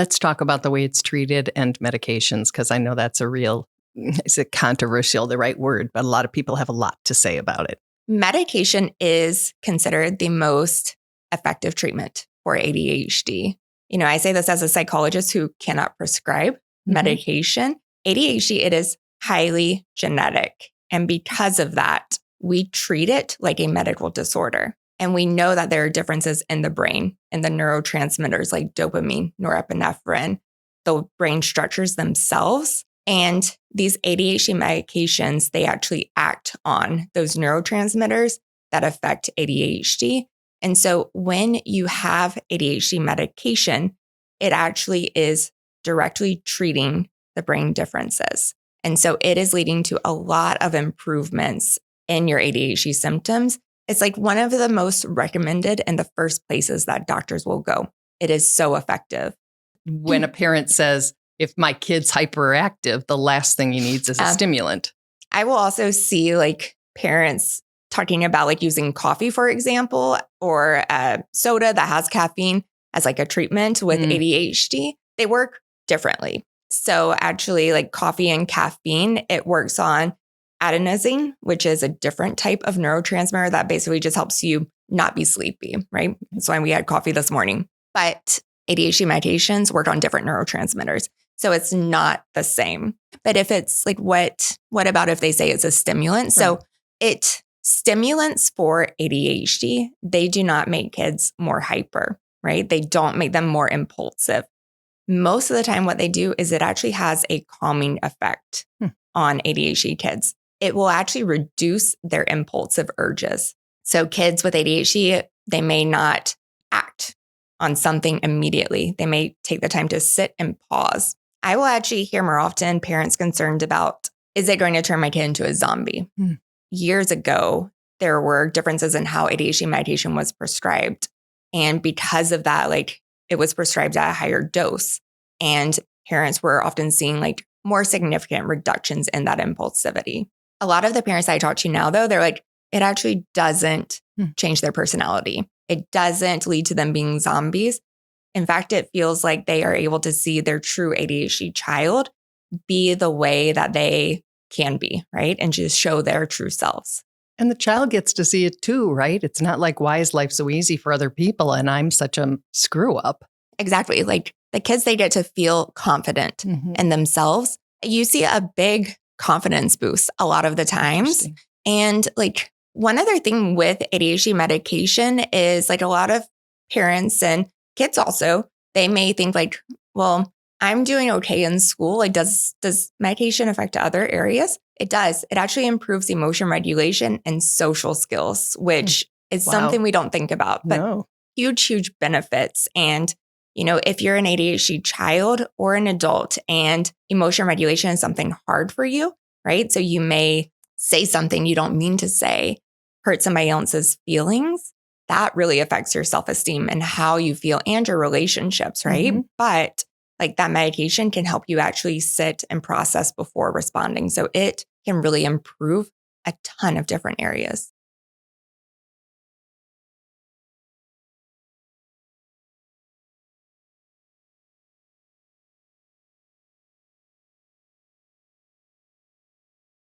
Let's talk about the way it's treated and medications, because I know that's is it controversial, the right word, but a lot of people have a lot to say about it. Medication is considered the most effective treatment for ADHD. I say this as a psychologist who cannot prescribe medication. ADHD, it is highly genetic. And because of that, we treat it like a medical disorder. And we know that there are differences in the brain and the neurotransmitters like dopamine, norepinephrine, the brain structures themselves. And these ADHD medications, they actually act on those neurotransmitters that affect ADHD. And so when you have ADHD medication, it actually is directly treating the brain differences. And so it is leading to a lot of improvements in your ADHD symptoms. It's like one of the most recommended and the first places that doctors will go. It is so effective. When a parent says, if my kid's hyperactive, the last thing he needs is a stimulant. I will also see parents talking about using coffee, for example, or soda that has caffeine as a treatment with ADHD. They work differently. So actually coffee and caffeine, it works on adenosine, which is a different type of neurotransmitter that basically just helps you not be sleepy, right? That's why we had coffee this morning. But ADHD medications work on different neurotransmitters. So it's not the same. But if it's what about if they say it's a stimulant? Right. So stimulants for ADHD, they do not make kids more hyper, right? They don't make them more impulsive. Most of the time, what they do is it actually has a calming effect on ADHD kids. It will actually reduce their impulsive urges. So kids with ADHD, they may not act on something immediately. They may take the time to sit and pause. I will actually hear more often parents concerned about, is it going to turn my kid into a zombie? Years ago, there were differences in how ADHD medication was prescribed. And because of that, it was prescribed at a higher dose. And parents were often seeing more significant reductions in that impulsivity. A lot of the parents I talk to now, though, they're it actually doesn't change their personality. It doesn't lead to them being zombies. In fact, it feels like they are able to see their true ADHD child be the way that they can be, right? And just show their true selves. And the child gets to see it too, right? It's not why is life so easy for other people and I'm such a screw up? Exactly. The kids, they get to feel confident in themselves. You see a big confidence boost a lot of the times. And one other thing with ADHD medication is a lot of parents and kids also, they may think well, I'm doing okay in school. Does medication affect other areas? It does. It actually improves emotion regulation and social skills, which is something we don't think about, but huge, huge benefits. And, if you're an ADHD child or an adult and emotion regulation is something hard for you, right? So you may say something you don't mean to say, hurt somebody else's feelings. That really affects your self-esteem and how you feel and your relationships, right? But that medication can help you actually sit and process before responding. So it can really improve a ton of different areas.